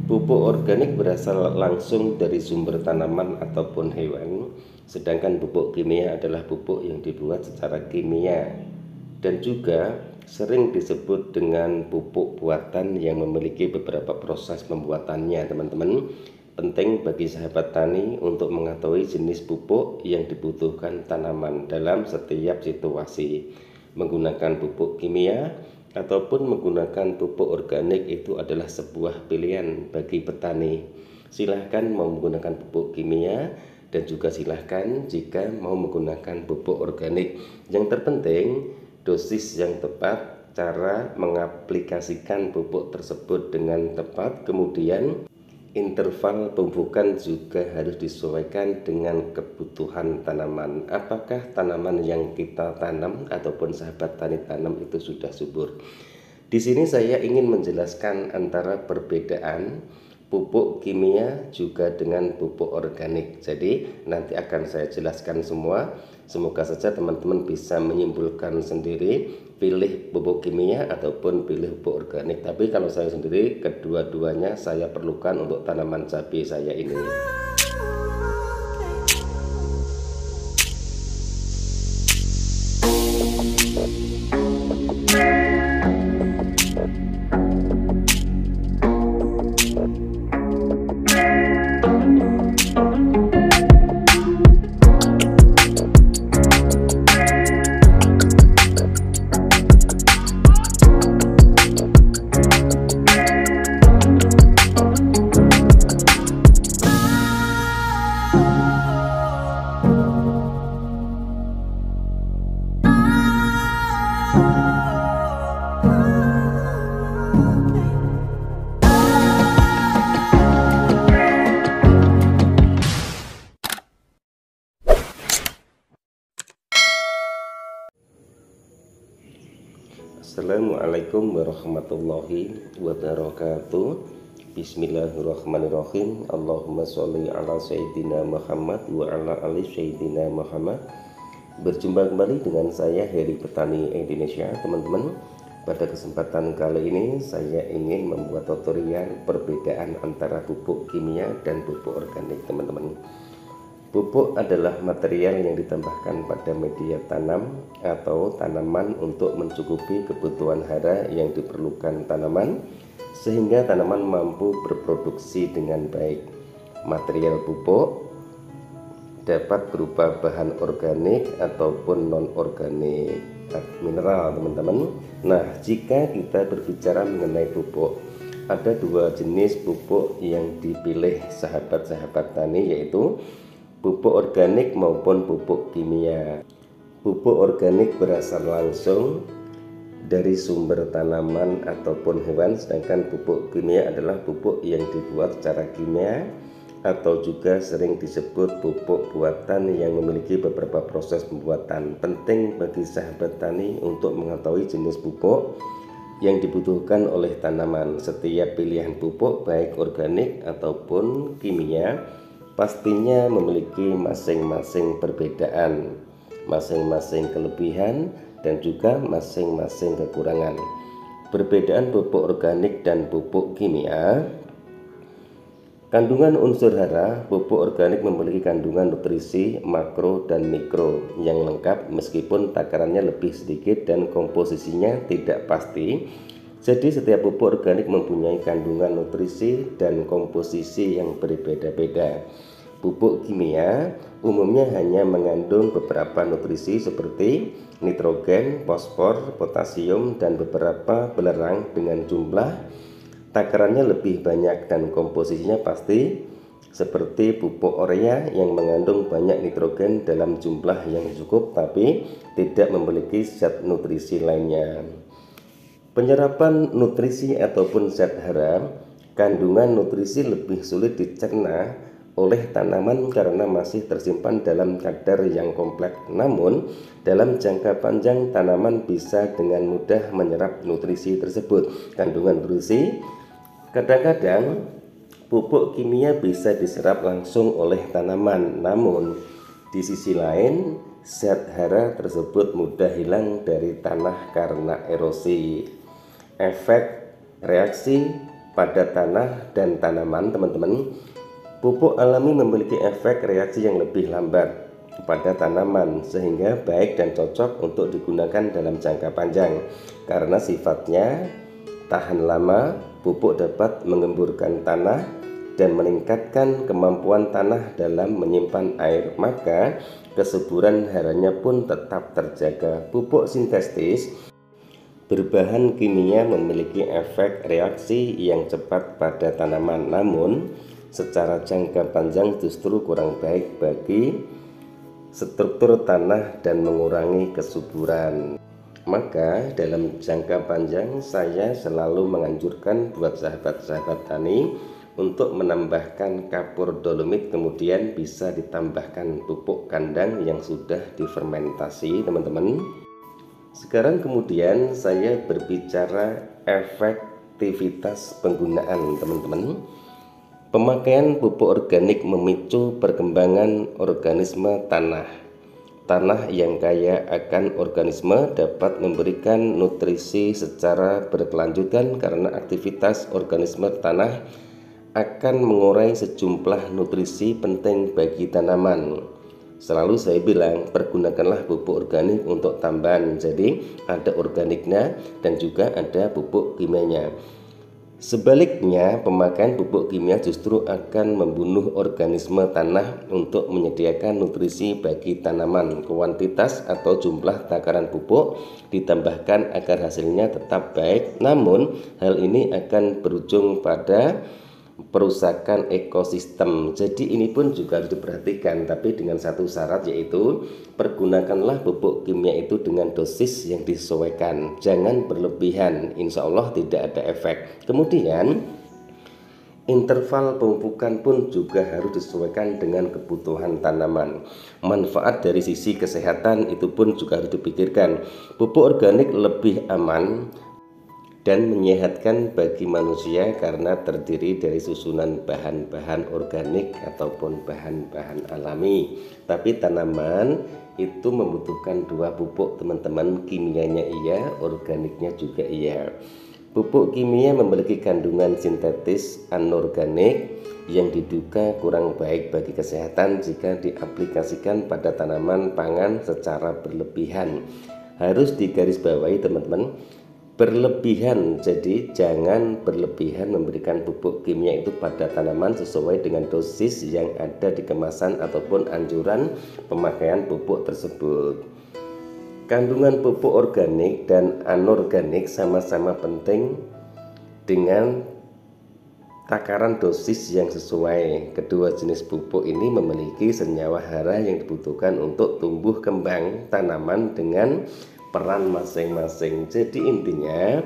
Pupuk organik berasal langsung dari sumber tanaman ataupun hewan, sedangkan pupuk kimia adalah pupuk yang dibuat secara kimia dan juga sering disebut dengan pupuk buatan yang memiliki beberapa proses pembuatannya. Teman-teman, penting bagi sahabat tani untuk mengetahui jenis pupuk yang dibutuhkan tanaman dalam setiap situasi. Menggunakan pupuk kimia ataupun menggunakan pupuk organik itu adalah sebuah pilihan bagi petani. Silahkan mau menggunakan pupuk kimia dan juga silahkan jika mau menggunakan pupuk organik. Yang terpenting dosis yang tepat, cara mengaplikasikan pupuk tersebut dengan tepat, kemudian interval pemupukan juga harus disesuaikan dengan kebutuhan tanaman. Apakah tanaman yang kita tanam ataupun sahabat tani tanam itu sudah subur? Di sini saya ingin menjelaskan antara perbedaan pupuk kimia juga dengan pupuk organik. Jadi nanti akan saya jelaskan semua. Semoga saja teman-teman bisa menyimpulkan sendiri pilih pupuk kimia ataupun pilih pupuk organik. Tapi kalau saya sendiri kedua-duanya saya perlukan untuk tanaman cabai saya ini. Assalamualaikum warahmatullahi wabarakatuh. Bismillahirrahmanirrahim. Allahumma sholli ala sayyidina Muhammad wa ala ali sayyidina Muhammad. Berjumpa kembali dengan saya Heri Petani Indonesia. Teman-teman, pada kesempatan kali ini saya ingin membuat tutorial perbedaan antara pupuk kimia dan pupuk organik. Teman-teman, pupuk adalah material yang ditambahkan pada media tanam atau tanaman untuk mencukupi kebutuhan hara yang diperlukan tanaman sehingga tanaman mampu berproduksi dengan baik. Material pupuk dapat berupa bahan organik ataupun non-organik mineral, teman-teman. Nah, jika kita berbicara mengenai pupuk, ada dua jenis pupuk yang dipilih sahabat-sahabat tani, yaitu pupuk organik maupun pupuk kimia. Pupuk organik berasal langsung dari sumber tanaman ataupun hewan, sedangkan pupuk kimia adalah pupuk yang dibuat secara kimia atau juga sering disebut pupuk buatan yang memiliki beberapa proses pembuatan. Penting bagi sahabat tani untuk mengetahui jenis pupuk yang dibutuhkan oleh tanaman. Setiap pilihan pupuk baik organik ataupun kimia pastinya memiliki masing-masing perbedaan, masing-masing kelebihan dan juga masing-masing kekurangan. Perbedaan pupuk organik dan pupuk kimia. Kandungan unsur hara, pupuk organik memiliki kandungan nutrisi makro dan mikro yang lengkap meskipun takarannya lebih sedikit dan komposisinya tidak pasti. Jadi setiap pupuk organik mempunyai kandungan nutrisi dan komposisi yang berbeda-beda. Pupuk kimia umumnya hanya mengandung beberapa nutrisi seperti nitrogen, fosfor, potasium, dan beberapa belerang dengan jumlah takarannya lebih banyak dan komposisinya pasti seperti pupuk urea yang mengandung banyak nitrogen dalam jumlah yang cukup tapi tidak memiliki zat nutrisi lainnya. Penyerapan nutrisi ataupun zat hara, kandungan nutrisi lebih sulit dicerna oleh tanaman karena masih tersimpan dalam kadar yang kompleks. Namun, dalam jangka panjang tanaman bisa dengan mudah menyerap nutrisi tersebut. Kandungan nutrisi kadang-kadang pupuk kimia bisa diserap langsung oleh tanaman. Namun, di sisi lain, zat hara tersebut mudah hilang dari tanah karena erosi. Efek reaksi pada tanah dan tanaman, teman-teman, pupuk alami memiliki efek reaksi yang lebih lambat pada tanaman sehingga baik dan cocok untuk digunakan dalam jangka panjang. Karena sifatnya tahan lama, pupuk dapat mengemburkan tanah dan meningkatkan kemampuan tanah dalam menyimpan air, maka kesuburan haranya pun tetap terjaga. Pupuk sintetis berbahan kimia memiliki efek reaksi yang cepat pada tanaman, namun secara jangka panjang justru kurang baik bagi struktur tanah dan mengurangi kesuburan. Maka dalam jangka panjang saya selalu menganjurkan buat sahabat-sahabat tani untuk menambahkan kapur dolomit, kemudian bisa ditambahkan pupuk kandang yang sudah difermentasi, teman-teman. Sekarang kemudian saya berbicara efektivitas penggunaan, teman-teman. Pemakaian pupuk organik memicu perkembangan organisme tanah. Tanah yang kaya akan organisme dapat memberikan nutrisi secara berkelanjutan karena aktivitas organisme tanah akan mengurai sejumlah nutrisi penting bagi tanaman. Selalu saya bilang, pergunakanlah pupuk organik untuk tambahan. Jadi ada organiknya dan juga ada pupuk kimianya. Sebaliknya, pemakaian pupuk kimia justru akan membunuh organisme tanah untuk menyediakan nutrisi bagi tanaman. Kuantitas atau jumlah takaran pupuk ditambahkan agar hasilnya tetap baik, namun hal ini akan berujung pada perusakan ekosistem. Jadi ini pun juga harus diperhatikan, tapi dengan satu syarat, yaitu pergunakanlah pupuk kimia itu dengan dosis yang disesuaikan, jangan berlebihan, insya Allah tidak ada efek. Kemudian interval pemupukan pun juga harus disesuaikan dengan kebutuhan tanaman. Manfaat dari sisi kesehatan itu pun juga harus dipikirkan. Pupuk organik lebih aman dan menyehatkan bagi manusia karena terdiri dari susunan bahan-bahan organik ataupun bahan-bahan alami. Tapi tanaman itu membutuhkan dua pupuk, teman-teman. Kimianya iya, organiknya juga iya. Pupuk kimia memiliki kandungan sintetis anorganik yang diduga kurang baik bagi kesehatan jika diaplikasikan pada tanaman pangan secara berlebihan. Harus digarisbawahi, teman-teman, berlebihan. Jadi jangan berlebihan memberikan pupuk kimia itu pada tanaman, sesuai dengan dosis yang ada di kemasan ataupun anjuran pemakaian pupuk tersebut. Kandungan pupuk organik dan anorganik sama-sama penting dengan takaran dosis yang sesuai. Kedua jenis pupuk ini memiliki senyawa hara yang dibutuhkan untuk tumbuh kembang tanaman dengan peran masing-masing. Jadi intinya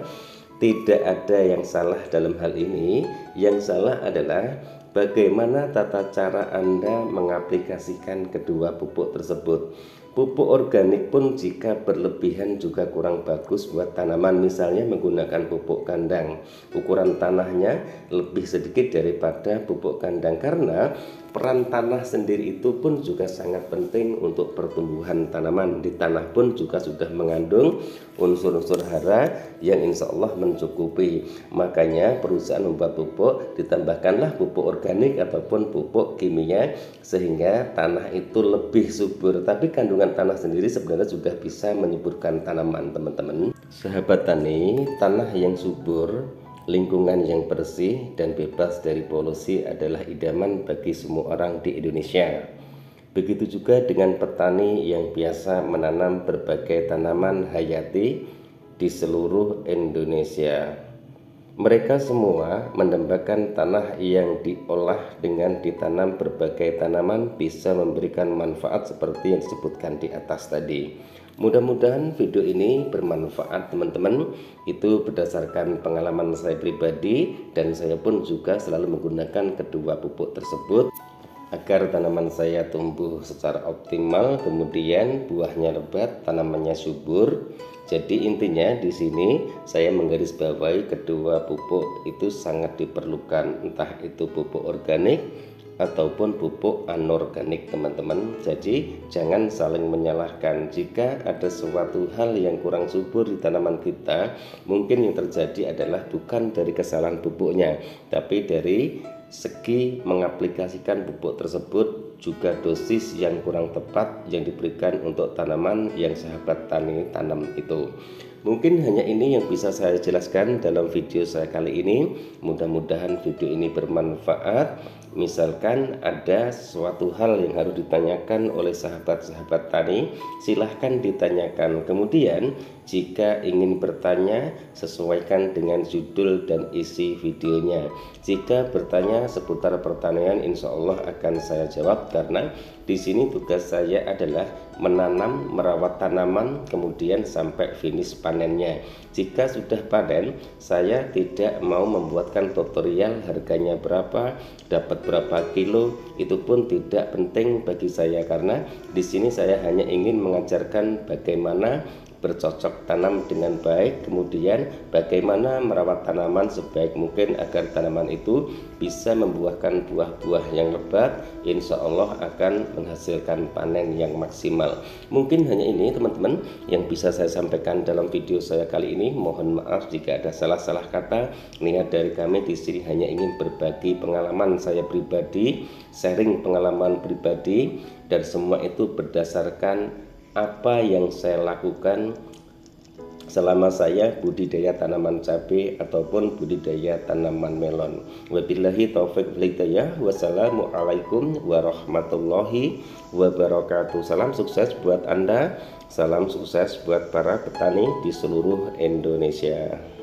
tidak ada yang salah dalam hal ini. Yang salah adalah bagaimana tata cara Anda mengaplikasikan kedua pupuk tersebut. Pupuk organik pun jika berlebihan juga kurang bagus buat tanaman. Misalnya menggunakan pupuk kandang, ukuran tanahnya lebih sedikit daripada pupuk kandang, karena peran tanah sendiri itu pun juga sangat penting untuk pertumbuhan tanaman. Di tanah pun juga sudah mengandung unsur-unsur hara yang insya Allah mencukupi. Makanya perusahaan membuat pupuk, ditambahkanlah pupuk organik ataupun pupuk kimia sehingga tanah itu lebih subur. Tapi kandungan tanah sendiri sebenarnya sudah bisa menyuburkan tanaman, teman-teman. Sahabat tani, tanah yang subur, lingkungan yang bersih dan bebas dari polusi adalah idaman bagi semua orang di Indonesia. Begitu juga dengan petani yang biasa menanam berbagai tanaman hayati di seluruh Indonesia. Mereka semua mendambakan tanah yang diolah dengan ditanam berbagai tanaman bisa memberikan manfaat seperti yang disebutkan di atas tadi. Mudah-mudahan video ini bermanfaat, teman-teman. Itu berdasarkan pengalaman saya pribadi, dan saya pun juga selalu menggunakan kedua pupuk tersebut agar tanaman saya tumbuh secara optimal, kemudian buahnya lebat, tanamannya subur. Jadi intinya di sini saya menggarisbawahi kedua pupuk itu sangat diperlukan, entah itu pupuk organik ataupun pupuk anorganik teman-teman. Jadi jangan saling menyalahkan. Jika ada suatu hal yang kurang subur di tanaman kita, mungkin yang terjadi adalah bukan dari kesalahan pupuknya, tapi dari segi mengaplikasikan pupuk tersebut, juga dosis yang kurang tepat yang diberikan untuk tanaman yang sahabat tani tanam itu. Mungkin hanya ini yang bisa saya jelaskan dalam video saya kali ini. Mudah-mudahan video ini bermanfaat. Misalkan ada suatu hal yang harus ditanyakan oleh sahabat-sahabat tani, silahkan ditanyakan. Kemudian jika ingin bertanya, sesuaikan dengan judul dan isi videonya. Jika bertanya seputar pertanian, insya Allah akan saya jawab, karena di sini tugas saya adalah menanam, merawat tanaman, kemudian sampai finish panennya. Jika sudah panen, saya tidak mau membuatkan tutorial harganya berapa, dapat berapa kilo. Itu pun tidak penting bagi saya, karena di sini saya hanya ingin mengajarkan bagaimana bercocok tanam dengan baik, kemudian bagaimana merawat tanaman sebaik mungkin agar tanaman itu bisa membuahkan buah-buah yang lebat, insya Allah akan menghasilkan panen yang maksimal. Mungkin hanya ini teman-teman yang bisa saya sampaikan dalam video saya kali ini. Mohon maaf jika ada salah-salah kata. Niat dari kami di sini hanya ingin berbagi pengalaman saya pribadi, sharing pengalaman pribadi, dan semua itu berdasarkan apa yang saya lakukan selama saya budidaya tanaman cabai ataupun budidaya tanaman melon. Wabillahi taufik wal hidayah. Wassalamualaikum warahmatullahi wabarakatuh. Salam sukses buat Anda, salam sukses buat para petani di seluruh Indonesia.